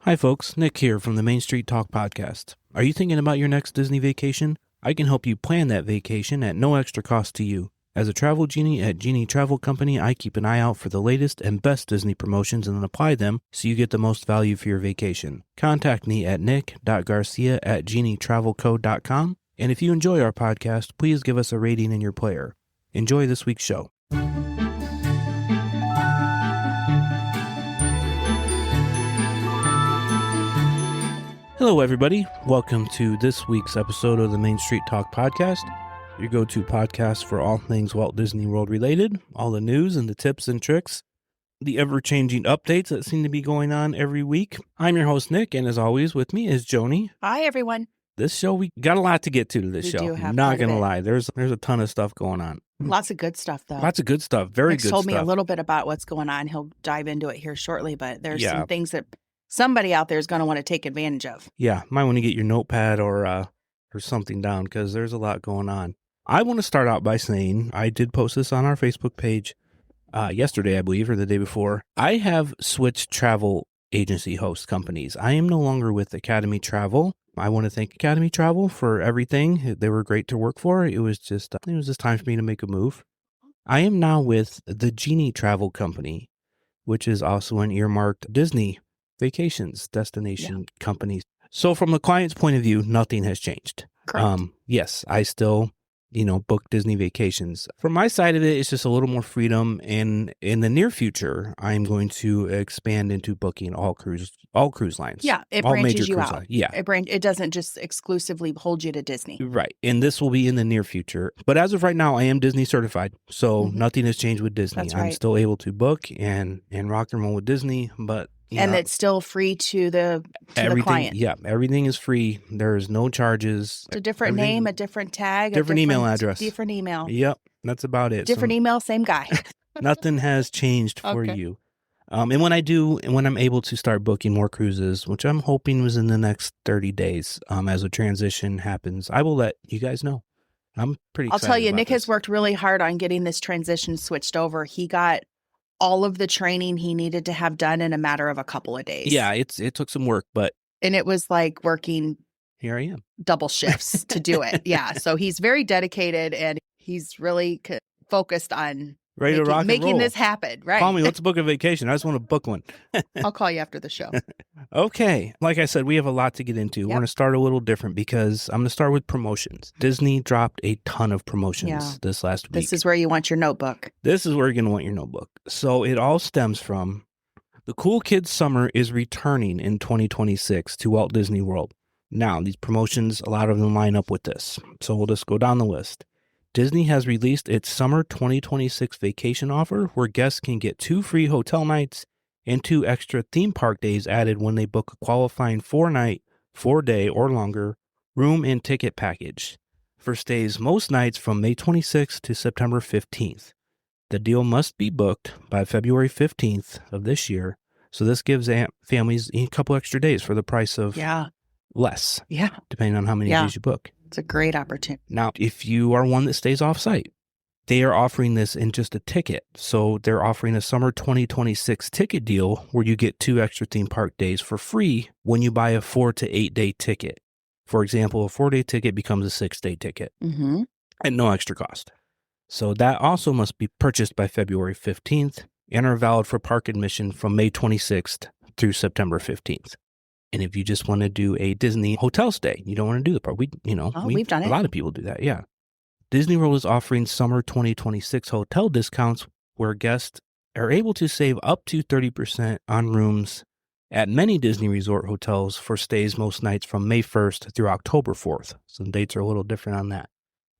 Hi folks, Nick here from the Main Street Talk podcast. Are you thinking about your next Disney vacation? I can help you plan that vacation at no extra cost to you. As a travel genie at Genie Travel Company, I keep an eye out for the latest and best Disney promotions and then apply them so you get the most value for your vacation. Contact me at nick.garcia@genietravelco.com. And if you enjoy our podcast, please give us a rating in your player. Enjoy this week's show. Hello, everybody. Welcome to this week's episode of the Main Street Talk podcast, your go-to podcast for all things Walt Disney World related, all the news and the tips and tricks, the ever-changing updates that seem to be going on every week. I'm your host, Nick, and as always, with me is Joni. Hi, everyone. This show, we got a lot to get to this show. We do have Not going to lie. There's a ton of stuff going on. Lots of good stuff, though. Lots of good stuff. Very Nick's good told stuff. me a little bit about what's going on. He'll dive into it here shortly, but there's Yeah. some things that somebody out there is going to want to take advantage of. Yeah, might want to get your notepad or something down because there's a lot going on. I want to start out by saying I did post this on our Facebook page yesterday, I believe, or the day before. I have switched travel agency host companies. I am no longer with Academy Travel. I want to thank Academy Travel for everything. They were great to work for. It was just time for me to make a move. I am now with the Genie Travel Company, which is also an earmarked Disney vacations destination company. So from the client's point of view, nothing has changed. Correct. Yes, I still, book Disney vacations. From my side of it, it's just a little more freedom. And in the near future, I'm going to expand into booking all cruise lines. Yeah, it all branches major you cruise out. lines. Yeah. It doesn't just exclusively hold you to Disney. Right. And this will be in the near future. But as of right now, I am Disney certified. So nothing has changed with Disney. That's I'm right. still able to book and rock and roll with Disney. But And it's still free to the client. Yeah, everything is free. There's no charges. It's a different name, a different tag, different email address. Different email. Yep, that's about it. Different email, same guy. Nothing has changed for Okay. you. And when I'm able to start booking more cruises, which I'm hoping was in the next 30 days, as a transition happens, I will let you guys know. I'm pretty excited. I'll tell you, about Nick this. has worked really hard on getting this transition switched over. He got all of the training he needed to have done in a matter of a couple of days. Yeah, it took some work, but And it was like working here I am. double shifts to do it. Yeah. So he's very dedicated and he's really focused on Ready to rock and making roll. this happen. Right. Call me. Let's book a vacation. I just want to book one. I'll call you after the show. Okay. Like I said, we have a lot to get into. We're Yep. going to start a little different because I'm going to start with promotions. Disney dropped a ton of promotions Yeah. this last week. This is where you want your notebook. This is where you're going to want your notebook. So it all stems from the Cool Kids Summer is returning in 2026 to Walt Disney World. Now, these promotions, a lot of them line up with this. So we'll just go down the list. Disney has released its Summer 2026 vacation offer where guests can get 2 free hotel nights and 2 extra theme park days added when they book a qualifying 4-night, 4-day, or longer room and ticket package for stays most nights from May 26th to September 15th. The deal must be booked by February 15th of this year, so this gives families a couple extra days for the price of less, Yeah. depending on how many days you book. It's a great opportunity. Now, if you are one that stays off-site, they are offering this in just a ticket. So they're offering a Summer 2026 ticket deal where you get 2 extra theme park days for free when you buy a 4 to 8 day ticket. For example, a 4-day ticket becomes a 6-day ticket Mm-hmm. at no extra cost. So that also must be purchased by February 15th and are valid for park admission from May 26th through September 15th. And if you just want to do a Disney hotel stay, you don't want to do the park. We've done it. A lot of people do that. Yeah. Disney World is offering Summer 2026 hotel discounts where guests are able to save up to 30% on rooms at many Disney Resort hotels for stays most nights from May 1st through October 4th. So the dates are a little different on that.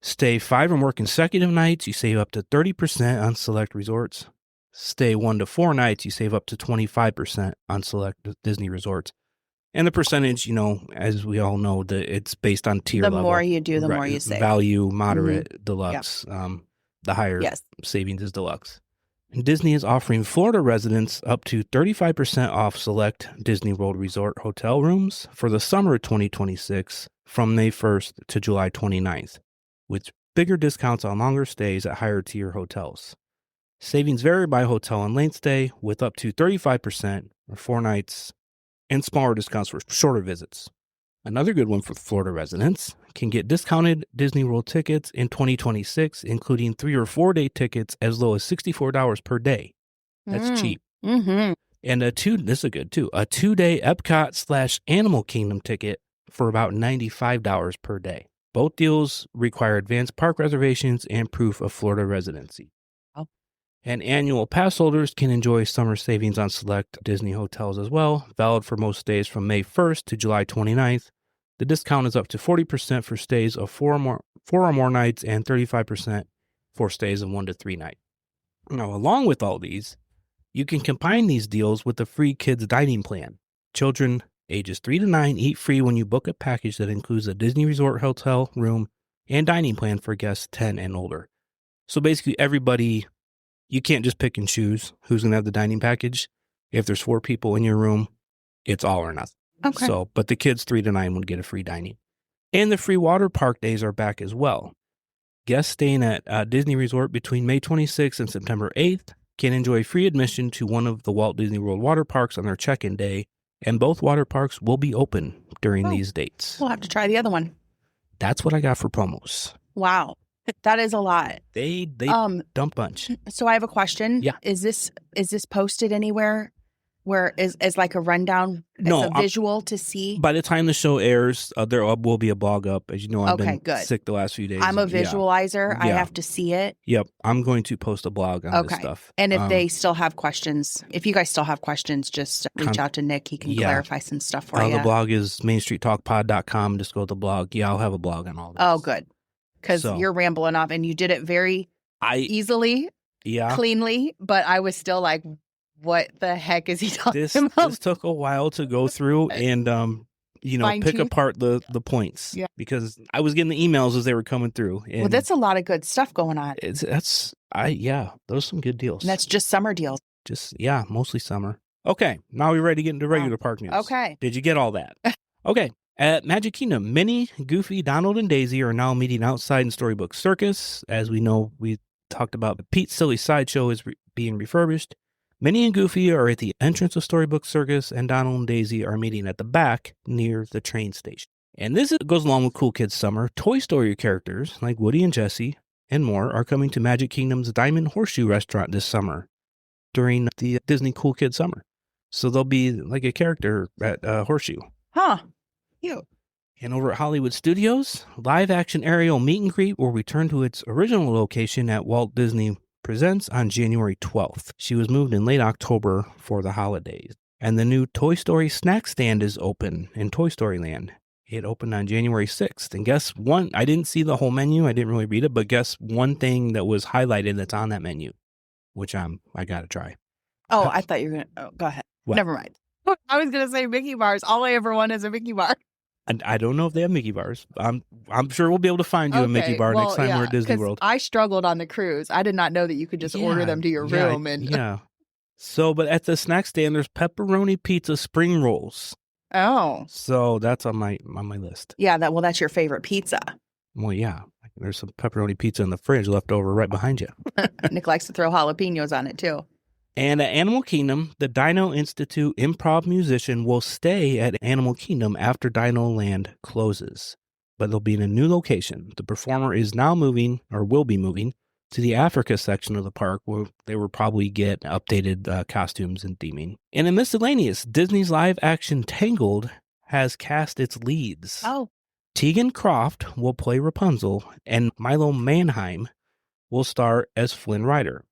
Stay 5 or more consecutive nights, you save up to 30% on select resorts. Stay 1 to 4 nights, you save up to 25% on select Disney resorts. And the percentage, as we all know, it's based on tier level. The more you do, the more you save. Value, moderate, deluxe. The higher savings is deluxe. And Disney is offering Florida residents up to 35% off select Disney World Resort hotel rooms for the summer 2026 from May 1st to July 29th, with bigger discounts on longer stays at higher tier hotels. Savings vary by hotel and length stay, with up to 35% or 4 nights and smaller discounts for shorter visits. Another good one for Florida residents can get discounted Disney World tickets in 2026, including 3 or 4 day tickets as low as $64 per day. That's cheap. Mm-hmm. And this is a good too, a 2-day Epcot/Animal Kingdom ticket for about $95 per day. Both deals require advanced park reservations and proof of Florida residency. Oh. And annual pass holders can enjoy summer savings on select Disney hotels as well, valid for most stays from May 1st to July 29th. The discount is up to 40% for stays of 4 or more nights and 35% for stays of 1 to 3 nights. Now, along with all these, you can combine these deals with the free kids dining plan. Children ages 3 to 9 eat free when you book a package that includes a Disney Resort hotel room and dining plan for guests 10 and older. So basically everybody, you can't just pick and choose who's going to have the dining package. If there's 4 people in your room, it's all or nothing. Okay. So, but the kids 3 to 9 would get a free dining. And the free water park days are back as well. Guests staying at Disney Resort between May 26th and September 8th can enjoy free admission to one of the Walt Disney World water parks on their check-in day, and both water parks will be open during these dates. We'll have to try the other one. That's what I got for promos. Wow. That is a lot. They dump bunch. So I have a question. Yeah. Is this posted anywhere where is like a rundown? No, it's a visual to see. By the time the show airs, there will be a blog up. As you know, I've been good. sick the last few days. I'm a visualizer. Yeah. I have to see it. Yep. I'm going to post a blog on this stuff. And if they still have questions, if you guys still have questions, just reach out to Nick. He can clarify some stuff for you. The blog is mainstreettalkpod.com. Just go to the blog. Yeah, I'll have a blog on all this. Oh, good. Because you're rambling off and you did it very easily, cleanly, but I was still like, what the heck is he talking about? This took a while to go through and, pick apart the points. Yeah. Because I was getting the emails as they were coming through. And well, that's a lot of good stuff going on. Those are some good deals. And that's just summer deals. Mostly summer. Okay, now we're ready to get into regular park news. Okay. Did you get all that? Okay. At Magic Kingdom, Minnie, Goofy, Donald, and Daisy are now meeting outside in Storybook Circus. As we know, we talked about the Pete's Silly Sideshow is being refurbished. Minnie and Goofy are at the entrance of Storybook Circus, and Donald and Daisy are meeting at the back near the train station. And this goes along with Cool Kids Summer. Toy Story characters like Woody and Jessie and more are coming to Magic Kingdom's Diamond Horseshoe restaurant this summer during the Disney Cool Kids Summer. So they'll be like a character at Horseshoe. Huh. Cute. And over at Hollywood Studios, live-action Ariel Meet and Greet will return to its original location at Walt Disney Presents on January 12th. She was moved in late October for the holidays. And the new Toy Story snack stand is open in Toy Story Land. It opened on January 6th. And guess one, I didn't see the whole menu. I didn't really read it, but guess one thing that was highlighted that's on that menu, which I got to try. Oh, I thought you were going to, go ahead. What? Never mind. I was going to say Mickey bars. All I ever want is a Mickey bar. And I don't know if they have Mickey bars. I'm sure we'll be able to find you a Mickey bar next time we're at Disney World. I struggled on the cruise. I did not know that you could just order them to your room. So, but at the snack stand, there's pepperoni pizza spring rolls. Oh. So that's on my list. Yeah, that's your favorite pizza. Well, yeah. There's some pepperoni pizza in the fridge left over right behind you. Nick likes to throw jalapenos on it too. And at Animal Kingdom, the Dino Institute improv musician will stay at Animal Kingdom after Dino Land closes. But they'll be in a new location. The performer is now moving, or will be moving, to the Africa section of the park where they will probably get updated costumes and theming. And in miscellaneous, Disney's live-action Tangled has cast its leads. Oh. Tegan Croft will play Rapunzel, and Milo Manheim will star as Flynn Rider.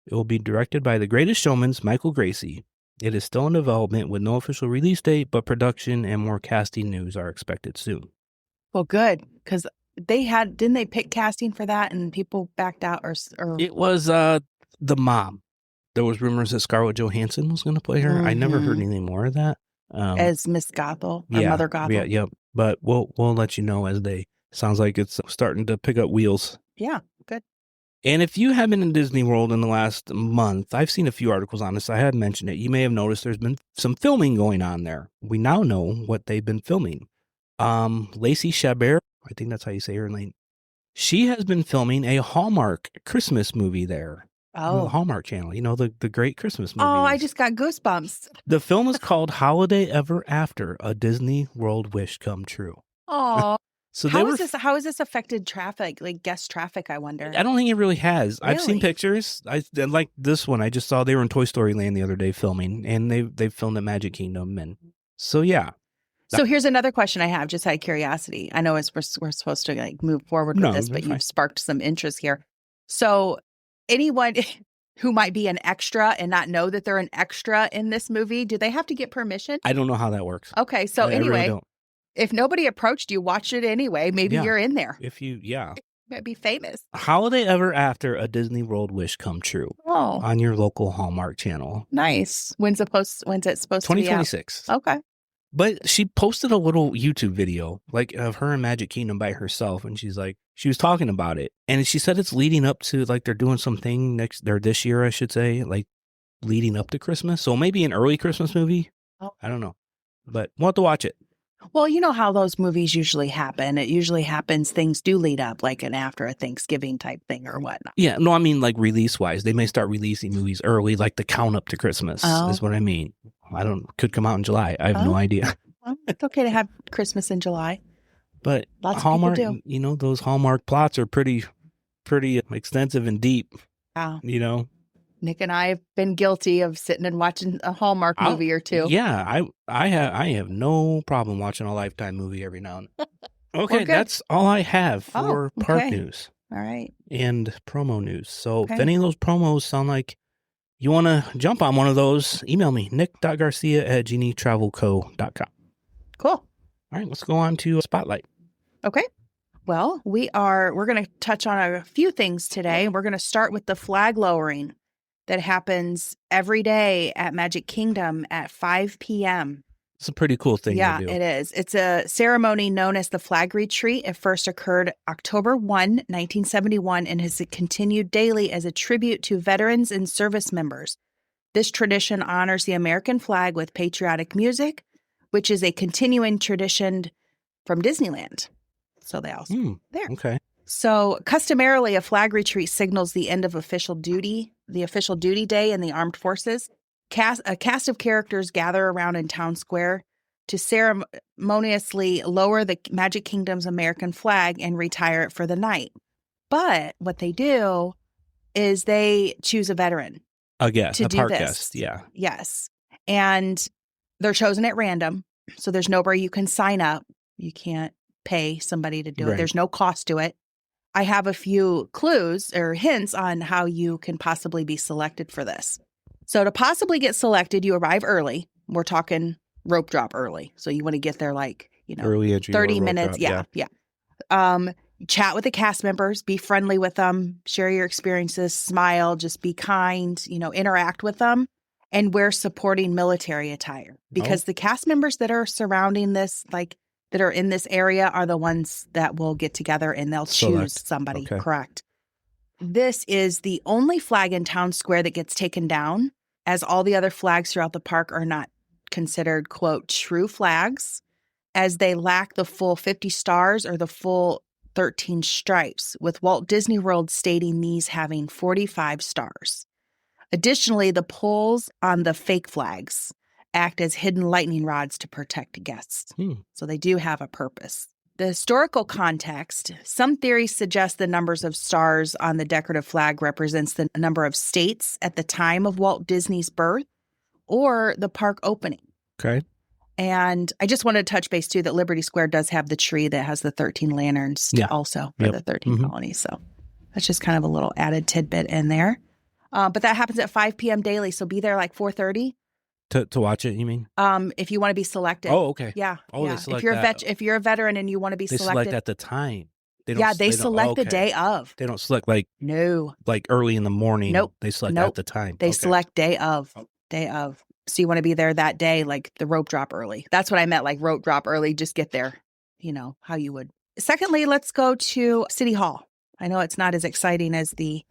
It will be directed by The Greatest Showman's Michael Gracie. It is still in development with no official release date, but production and more casting news are expected soon. Well, good, because didn't they pick casting for that and people backed out or It was the mom. There was rumors that Scarlett Johansson was going to play her. Mm-hmm. I never heard anything more of that. As Miss Gothel, or Mother Gothel. Yeah, yep. But we'll let you know as sounds like it's starting to pick up wheels. Yeah, good. And if you have been in Disney World in the last month, I've seen a few articles on this. I had mentioned it. You may have noticed there's been some filming going on there. We now know what they've been filming. Lacey Chabert, I think that's how you say her name. She has been filming a Hallmark Christmas movie there. The Hallmark Channel, the great Christmas movies. Oh, I just got goosebumps. The film is called Holiday Ever After, A Disney World Wish Come True. Oh. So how has this affected traffic, like guest traffic, I wonder? I don't think it really has. Really? I've seen pictures. Like this one. I just saw they were in Toy Story Land the other day filming, and they filmed at Magic Kingdom. And so, yeah. So here's another question I have, just out of curiosity. I know we're supposed to like move forward with this, but you've sparked some interest here. So anyone who might be an extra and not know that they're an extra in this movie, do they have to get permission? I don't know how that works. Okay, so anyway. I really don't. If nobody approached you, watch it anyway. Maybe you're in there. You might be famous. Holiday Ever After, A Disney World Wish Come True. Oh. On your local Hallmark Channel. Nice. When's it supposed to be out? 2026. Okay. But she posted a little YouTube video, like of her in Magic Kingdom by herself, and she was talking about it, and she said it's leading up to like they're doing something this year, I should say, like leading up to Christmas. So maybe an early Christmas movie. Oh. I don't know, but we'll have to watch it. Well, you know how those movies usually happen. It usually happens, things do lead up, like an after a Thanksgiving type thing or whatnot. Yeah, no, I mean like release-wise. They may start releasing movies early, like the count up to Christmas is what I mean. Could come out in July. I have no idea. Well, it's okay to have Christmas in July. But lots Hallmark, of people do. Those Hallmark plots are pretty extensive and deep. Wow. Nick and I have been guilty of sitting and watching a Hallmark movie or two. Yeah, I have no problem watching a Lifetime movie every now and then. Okay, that's all I have for park news. All right. And promo news. So if any of those promos sound like you want to jump on one of those, email me, nick.garcia@genietravelco.com. Cool. All right, let's go on to Spotlight. Okay. Well, we're going to touch on a few things today. We're going to start with the flag lowering that happens every day at Magic Kingdom at 5 p.m. It's a pretty cool thing to do. It is. It's a ceremony known as the Flag Retreat. It first occurred October 1, 1971, and has continued daily as a tribute to veterans and service members. This tradition honors the American flag with patriotic music, which is a continuing tradition from Disneyland. So they also there. Okay. So customarily, a flag retreat signals the end of official duty day in the armed forces. A cast of characters gather around in Town Square to ceremoniously lower the Magic Kingdom's American flag and retire it for the night. But what they do is they choose a veteran. A park guest, yeah. Yes. And they're chosen at random. So there's nowhere you can sign up. You can't pay somebody to do it. There's no cost to it. I have a few clues or hints on how you can possibly be selected for this. So to possibly get selected, you arrive early. We're talking rope drop early. So you want to get there early entry, 30 minutes. Yeah. Chat with the cast members, be friendly with them, share your experiences, smile, just be kind, interact with them, and wear supporting military attire. Because the cast members that are surrounding this, that are in this area are the ones that will get together and they'll choose somebody. Okay. Correct. This is the only flag in Town Square that gets taken down, as all the other flags throughout the park are not considered, quote, true flags, as they lack the full 50 stars or the full 13 stripes, with Walt Disney World stating these having 45 stars. Additionally, the poles on the fake flags act as hidden lightning rods to protect guests. So they do have a purpose. The historical context, some theories suggest the numbers of stars on the decorative flag represents the number of states at the time of Walt Disney's birth or the park opening. Okay. And I just wanted to touch base, too, that Liberty Square does have the tree that has the 13 lanterns also for the 13 colonies. So that's just kind of a little added tidbit in there. But that happens at 5 p.m. daily, so be there 4:30. To watch it, you mean? If you want to be selected. Oh, okay. Yeah. Oh, yeah. They select if you're a veteran and you want to be selected. They select at the time. They select the day of. They don't select early in the morning. Nope. They select at the time. They select day of. Day of. So you want to be there that day, the rope drop early. That's what I meant, rope drop early. Just get there, how you would. Secondly, let's go to City Hall. I know it's not as exciting as the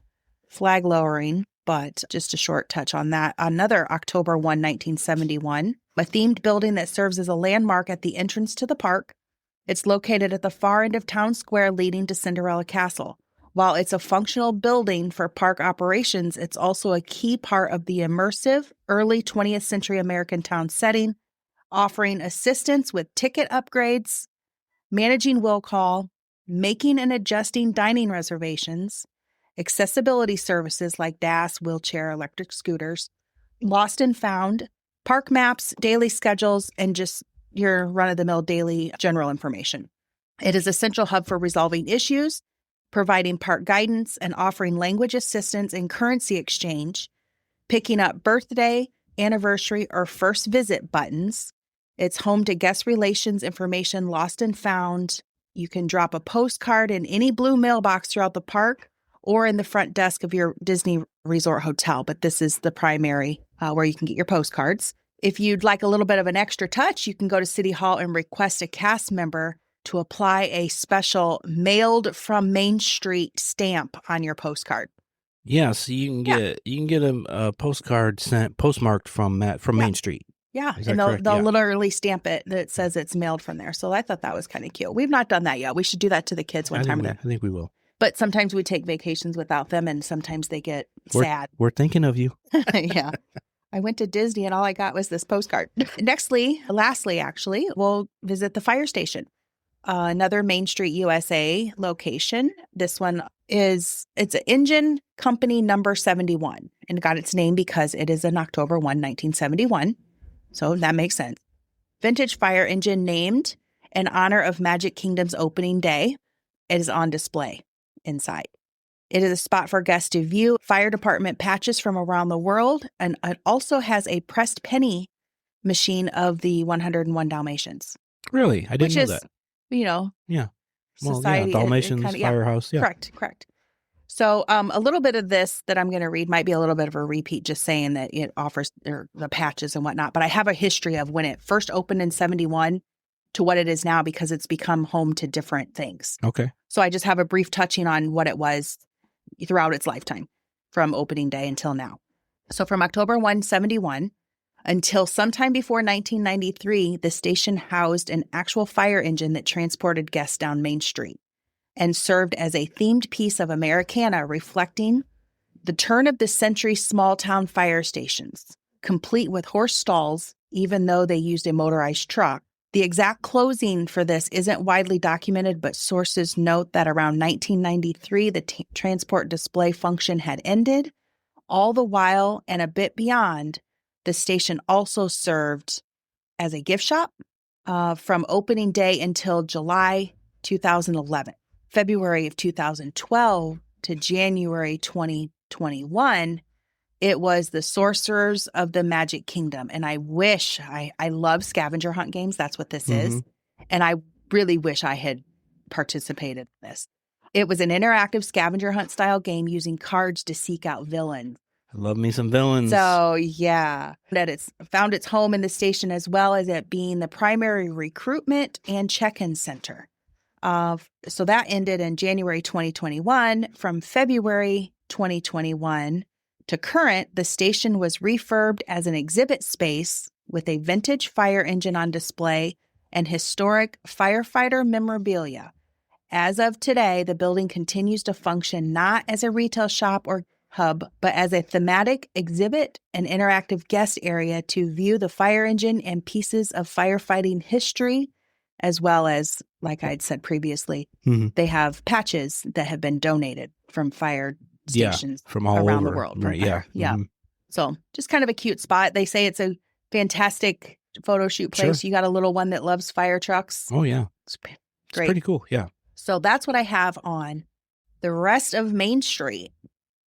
flag lowering, but just a short touch on that. Another October 1, 1971, a themed building that serves as a landmark at the entrance to the park. It's located at the far end of Town Square leading to Cinderella Castle. While it's a functional building for park operations, it's also a key part of the immersive early 20th century American town setting, offering assistance with ticket upgrades, managing will call, making and adjusting dining reservations, accessibility services like DAS, wheelchair, electric scooters, lost and found, park maps, daily schedules, and just your run-of-the-mill daily general information. It is a central hub for resolving issues, providing park guidance, and offering language assistance and currency exchange, picking up birthday, anniversary, or first visit buttons. It's home to guest relations information lost and found. You can drop a postcard in any blue mailbox throughout the park or in the front desk of your Disney Resort hotel, but this is the primary where you can get your postcards. If you'd like a little bit of an extra touch, you can go to City Hall and request a cast member to apply a special mailed from Main Street stamp on your postcard. Yeah, so you can get a postcard sent postmarked from Main Street. Yeah, Is and that correct? they'll Yeah. literally stamp it that says it's mailed from there. So I thought that was kind of cute. We've not done that yet. We should do that to the kids one time. I think we will. But sometimes we take vacations without them, and sometimes they get sad. We're thinking of you. Yeah. I went to Disney and all I got was this postcard. Lastly, actually, we'll visit the fire station. Another Main Street USA location. This one it's an engine company number 71 and got its name because it is an October 1, 1971. So that makes sense. Vintage fire engine named in honor of Magic Kingdom's opening day. It is on display inside. It is a spot for guests to view fire department patches from around the world, and it also has a pressed penny machine of the 101 Dalmatians. Really? I didn't know that. Yeah. Well, Society, Dalmatians, Firehouse. Yeah. Correct. So a little bit of this that I'm going to read might be a little bit of a repeat, just saying that it offers the patches and whatnot. But I have a history of when it first opened in 71 to what it is now because it's become home to different things. Okay. So I just have a brief touching on what it was throughout its lifetime from opening day until now. So from October 1, 71 until sometime before 1993, the station housed an actual fire engine that transported guests down Main Street and served as a themed piece of Americana reflecting the turn of the century small town fire stations, complete with horse stalls, even though they used a motorized truck. The exact closing for this isn't widely documented, but sources note that around 1993, the transport display function had ended. All the while and a bit beyond, the station also served as a gift shop from opening day until July 2011. February of 2012 to January 2021, it was the Sorcerers of the Magic Kingdom. And I wish, I love scavenger hunt games. That's what this is. And I really wish I had participated in this. It was an interactive scavenger hunt style game using cards to seek out villains. I love me some villains. So, yeah, that it's found its home in the station as well as it being the primary recruitment and check-in center. So that ended in January 2021. From February 2021 to current, the station was refurbed as an exhibit space with a vintage fire engine on display and historic firefighter memorabilia. As of today, the building continues to function not as a retail shop or hub, but as a thematic exhibit and interactive guest area to view the fire engine and pieces of firefighting history, as well as, like I'd said previously, they have patches that have been donated from fire stations from all around over the world. Right, yeah. Yeah. So just kind of a cute spot. They say it's a fantastic photo shoot place. Sure. You got a little one that loves fire trucks. Oh, yeah. It's It's great. pretty cool. Yeah. So that's what I have on the rest of Main Street.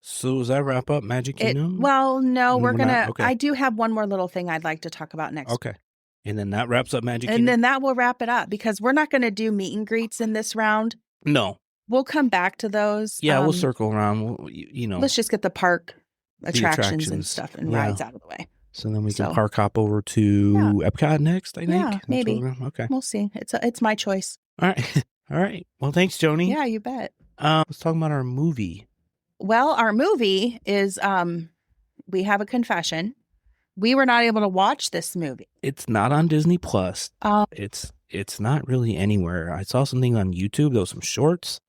So does that wrap up Magic Kingdom? No, No, we're we're going not? to, Okay. I do have one more little thing I'd like to talk about next. Okay. And then that wraps up Magic And Kingdom? then that will wrap it up because we're not going to do meet and greets in this round. No. We'll come back to those. Yeah, we'll circle around. We'll, Let's just get the park attractions and attractions. stuff and Yeah. rides out of the way. So then we can So- park hop over to Epcot next, I think. Yeah, That's maybe. what okay. We'll see. It's my choice. All right. All right. Well, thanks, Joni. Yeah, you bet. Let's talk about our movie. Well, our movie is, we have a confession. We were not able to watch this movie. It's not on Disney Plus. Uh, It's not really anywhere. I saw something on YouTube. There was some shorts.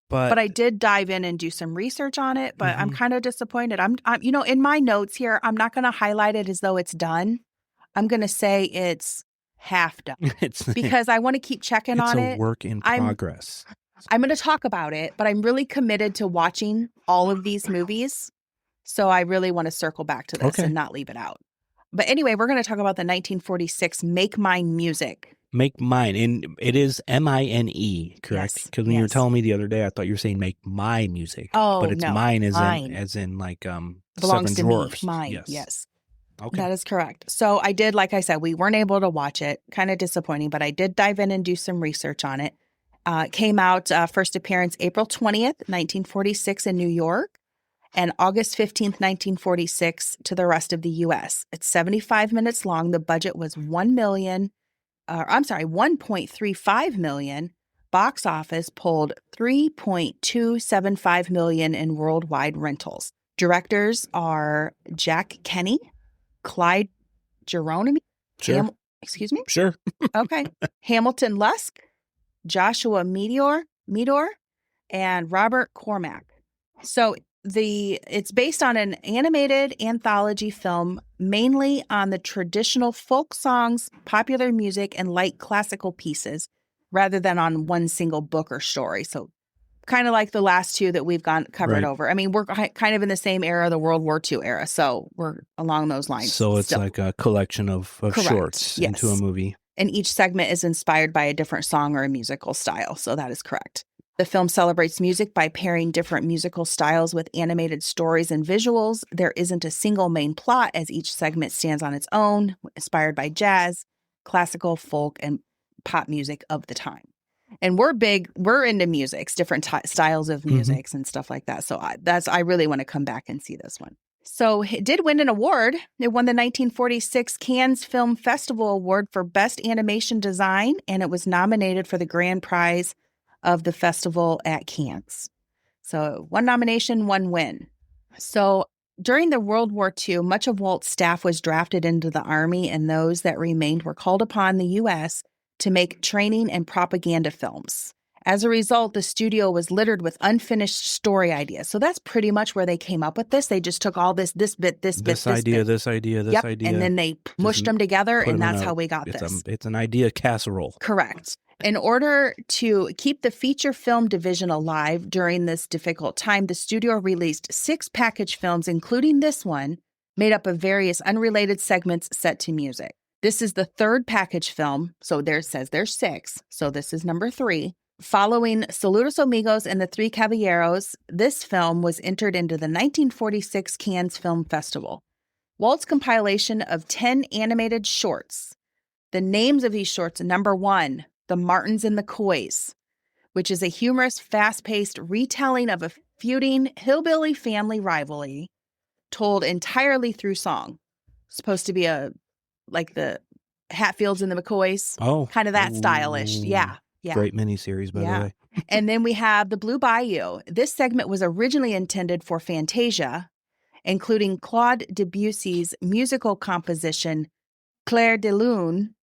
But I did dive in and do some research on it, but I'm kind of disappointed. I'm in my notes here, I'm not going to highlight it as though it's done. I'm going to say it's half done because I want to keep checking on it. It's a work in progress. I'm going to talk about it, but I'm really committed to watching all of these movies. So I really want to circle back to this and not leave it out. But anyway, we're going to talk about the 1946 Make Mine Music. Make Mine. And it is M-I-N-E, correct? Because when you were telling me the other day, I thought you were saying Make My Music. Oh, but it's no. mine Mine. as in like Belongs Seven to Dwarfs. Me. Mine. Yes. Okay. That is correct. So I did, like I said, we weren't able to watch it. Kind of disappointing, but I did dive in and do some research on it. Came out, first appearance April 20th, 1946 in New York, and August 15th, 1946 to the rest of the U.S. It's 75 minutes long. The budget was $1.35 million. Box office pulled $3.275 million in worldwide rentals. Directors are Jack Kenny, Clyde Geronimi. Sure. Excuse me? Sure. Okay. Hamilton Lusk, Joshua Meador, and Robert Cormack. So it's based on an animated anthology film, mainly on the traditional folk songs, popular music, and light classical pieces, rather than on one single book or story. So kind of like the last two that we've covered over. I mean, we're kind of in the same era, the World War II era. So we're along those lines. So it's like a collection of shorts into a movie. And each segment is inspired by a different song or a musical style. So that is correct. The film celebrates music by pairing different musical styles with animated stories and visuals. There isn't a single main plot, as each segment stands on its own, inspired by jazz, classical, folk, and pop music of the time. And we're into musics, different styles of musics and stuff like that. So I really want to come back and see this one. So it did win an award. It won the 1946 Cannes Film Festival Award for Best Animation Design, and it was nominated for the grand prize of the festival at Cannes. So one nomination, one win. So during the World War II, much of Walt's staff was drafted into the Army, and those that remained were called upon the U.S. to make training and propaganda films. As a result, the studio was littered with unfinished story ideas. So that's pretty much where they came up with this. They just took all this bit, this idea, this idea, and then they mushed them together, and that's how we got this. It's an idea casserole. Correct. In order to keep the feature film division alive during this difficult time, the studio released 6 package films, including this one, made up of various unrelated segments set to music. This is the 3rd package film, so there's 6, so this is number 3. Following Saludos Amigos and the Three Caballeros, this film was entered into the 1946 Cannes Film Festival. Walt's compilation of 10 animated shorts. The names of these shorts: number 1, The Martins and the Coys, which is a humorous, fast-paced retelling of a feuding hillbilly family rivalry told entirely through song. Supposed to be like the Hatfields and the McCoys. Oh. Kind of that stylish. Yeah. Great miniseries, by the way. And then we have The Blue Bayou. This segment was originally intended for Fantasia, including Claude Debussy's musical composition, Clair de Lune.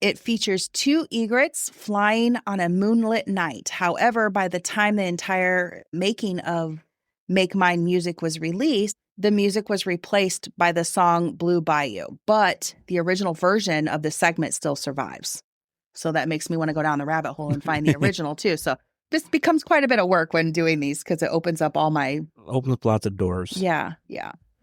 It features 2 egrets flying on a moonlit night. However, by the time the entire making of Make Mine Music was released, the music was replaced by the song Blue Bayou, but the original version of the segment still survives. So that makes me want to go down the rabbit hole and find the original too. So this becomes quite a bit of work when doing these because it opens up opens up lots of doors. Yeah.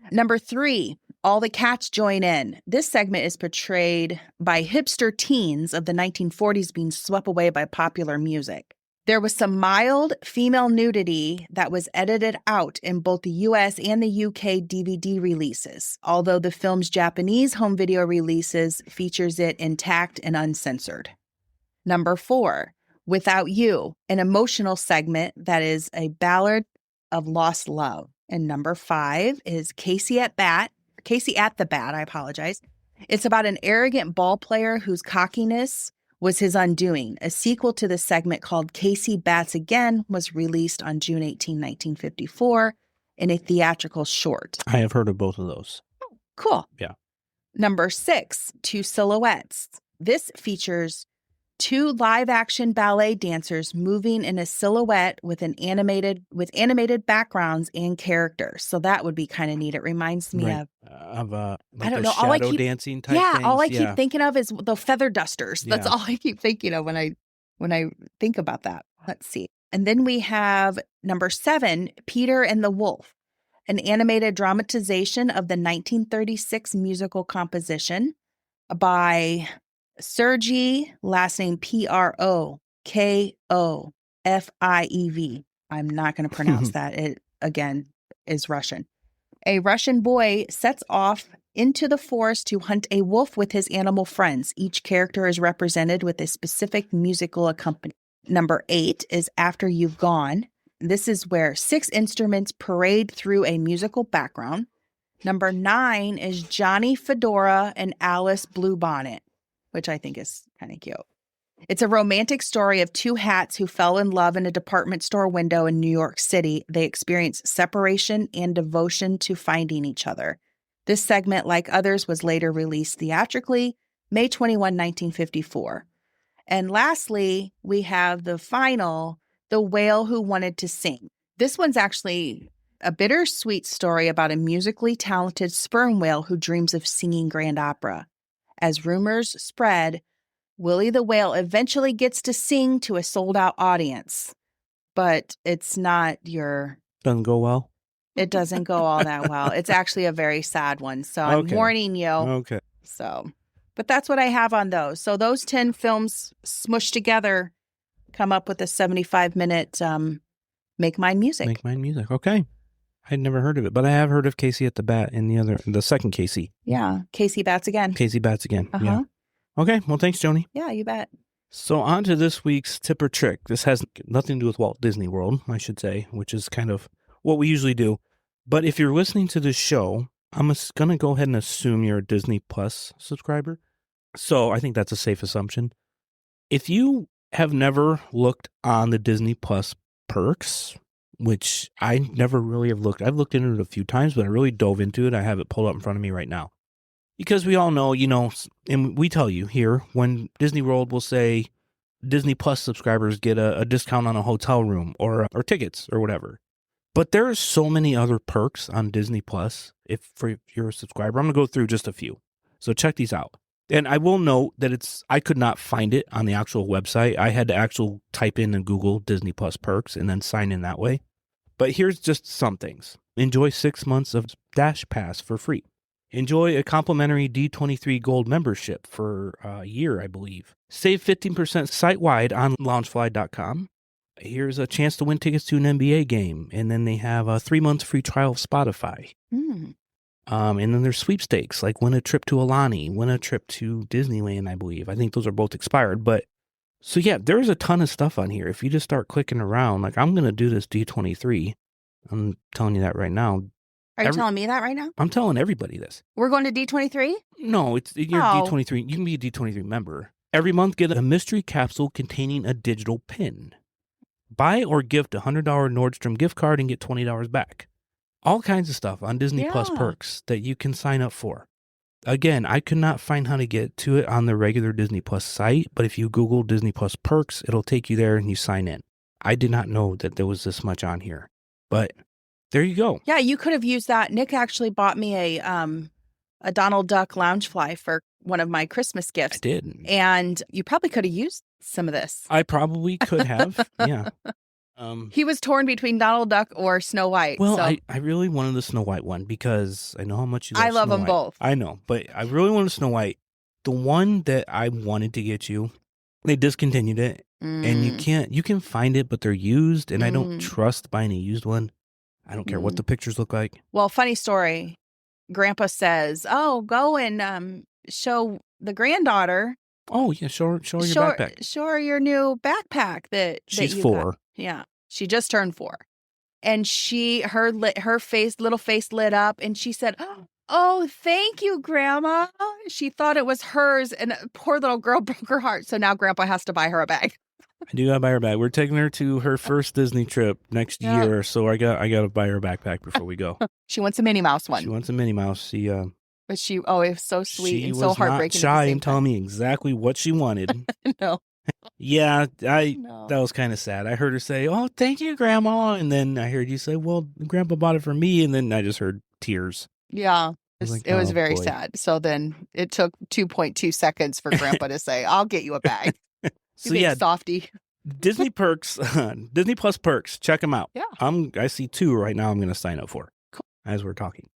Number 3, All the Cats Join In. This segment is portrayed by hipster teens of the 1940s being swept away by popular music. There was some mild female nudity that was edited out in both the US and the UK DVD releases, although the film's Japanese home video releases features it intact and uncensored. Number 4, Without You, an emotional segment that is a ballad of lost love. And number 5 is Casey at the Bat. It's about an arrogant ball player whose cockiness was his undoing. A sequel to the segment called Casey Bats Again was released on June 18, 1954 in a theatrical short. I have heard of both of those. Oh, cool. Yeah. Number 6, Two Silhouettes. This features 2 live-action ballet dancers moving in a silhouette with animated backgrounds and characters. So that would be kind of neat. It reminds me Right. of Like I don't those know. All I shadow keep dancing type things. all I keep thinking of is the feather dusters. That's Yeah. all I keep thinking of when I think about that. Let's see. And then we have number 7, Peter and the Wolf, an animated dramatization of the 1936 musical composition by Sergei, last name Prokofiev. I'm not going to pronounce that. It, again, is Russian. A Russian boy sets off into the forest to hunt a wolf with his animal friends. Each character is represented with a specific musical accompaniment. Number 8 is After You've Gone. This is where 6 instruments parade through a musical background. Number 9 is Johnny Fedora and Alice Bluebonnet, which I think is kind of cute. It's a romantic story of 2 hats who fell in love in a department store window in New York City. They experience separation and devotion to finding each other. This segment, like others, was later released theatrically, May 21, 1954. And lastly, we have the final, The Whale Who Wanted to Sing. This one's actually a bittersweet story about a musically talented sperm whale who dreams of singing grand opera. As rumors spread, Willie the Whale eventually gets to sing to a sold-out audience, but it's not your... Doesn't go well? It doesn't go all that well. It's actually a very sad one, so I'm Okay. warning you. Okay. So, but that's what I have on those. So those 10 films smushed together come up with a 75-minute Make Mine Music. Make Mine Music. Okay. I'd never heard of it, but I have heard of Casey at the Bat in the second Casey. Yeah, Casey Bats Again. Casey Bats Again. Uh-huh. Yeah. Okay. Well, thanks, Joni. Yeah, you bet. So on to this week's tip or trick. This has nothing to do with Walt Disney World, I should say, which is kind of what we usually do. But if you're listening to this show, I'm going to go ahead and assume you're a Disney Plus subscriber. So I think that's a safe assumption. If you have never looked on the Disney Plus perks, which I never really have looked, I've looked into it a few times, but I really dove into it. I have it pulled up in front of me right now. Because we all know, and we tell you here, when Disney World will say Disney Plus subscribers get a discount on a hotel room or tickets or whatever. But there are so many other perks on Disney Plus if you're a subscriber. I'm going to go through just a few. So check these out. And I will note that I could not find it on the actual website. I had to type in and Google Disney Plus perks and then sign in that way. But here's just some things. Enjoy 6 months of Dash Pass for free. Enjoy a complimentary D23 Gold membership for a year, I believe. Save 15% site-wide on Loungefly.com. Here's a chance to win tickets to an NBA game. And then they have a 3 months free trial of Spotify. Mm. And then there's sweepstakes, like win a trip to Alani, win a trip to Disneyland, I believe. I think those are both expired. But so, yeah, there's a ton of stuff on here. If you just start clicking around, like I'm going to do this D23. I'm telling you that right now. Are you telling me that right now? I'm telling everybody this. We're going to D23? No, you're D23. You can be a D23 member. Every month, get a mystery capsule containing a digital pin. Buy or gift a $100 Nordstrom gift card and get $20 back. All kinds of stuff on Disney Plus perks that you can sign up for. Again, I could not find how to get to it on the regular Disney Plus site, but if you Google Disney Plus perks, it'll take you there and you sign in. I did not know that there was this much on here, but there you go. Yeah, you could have used that. Nick actually bought me a Donald Duck Loungefly for one of my Christmas gifts. I did. And you probably could have used some of this. I probably could have. Yeah. He was torn between Donald Duck or Snow White. Well, so. I really wanted the Snow White one because I know how much you love I love Snow them White. both. I know, but I really wanted Snow White. The one that I wanted to get you, they discontinued it. And you can find it, but they're used. And I don't trust buying a used one. I don't care what the pictures look like. Well, funny story. Grandpa says, "Oh, go and show the granddaughter. Oh yeah, show her your backpack. Show her your new backpack that she's you 4. got." Yeah, she just turned 4, and her little face lit up, and she said, "Oh, thank you, Grandma." She thought it was hers, and poor little girl broke her heart. So now Grandpa has to buy her a bag. I do gotta buy her a bag. We're taking her to her first Disney trip next year, so I gotta buy her a backpack before we go. She wants a Minnie Mouse one. She wants a Minnie Mouse. But it was so sweet and so heartbreaking. She was not shy in telling me exactly what she wanted. No. Yeah, No. that was kind of sad. I heard her say, "Oh, thank you, Grandma," and then I heard you say, "Well, Grandpa bought it for me," and then I just heard tears. Yeah. I was like, It was "Oh, very boy." sad. So then it took 2.2 seconds for Grandpa to say, I'll get you a bag. So You big yeah, softy. Disney perks, Disney Plus perks. Check them out. Yeah. I see 2 right now. I'm going to sign up for as we're talking.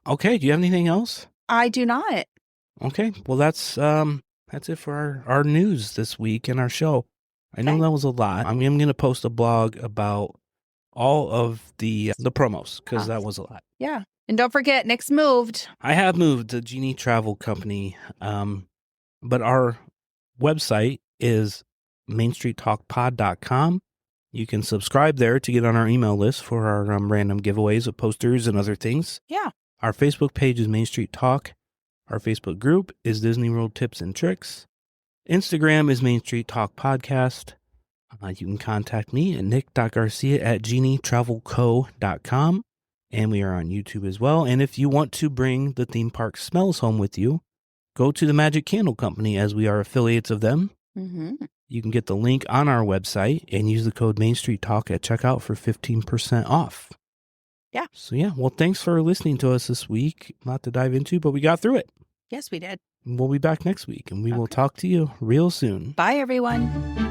Okay. Do you have anything else? I do not. Okay. Well, that's it for our news this week and our show. I know Okay. that was a lot. I'm going to post a blog about all of the promos because that was a lot. Yeah. And don't forget, Nick's moved. I have moved to Genie Travel Company, but our website is mainstreettalkpod.com. You can subscribe there to get on our email list for our random giveaways of posters and other things. Yeah. Our Facebook page is Main Street Talk. Our Facebook group is Disney World Tips and Tricks. Instagram is Main Street Talk Podcast. You can contact me at nick.garcia@genietravelco.com. And we are on YouTube as well. And if you want to bring the theme park smells home with you, go to the Magic Candle Company, as we are affiliates of them. Mm-hmm. You can get the link on our website and use the code Main Street Talk at checkout for 15% off. Yeah. So yeah, well, thanks for listening to us this week. A lot to dive into, but we got through it. Yes, we did. We'll be back next week, and we will Okay. talk to you real soon. Bye, everyone.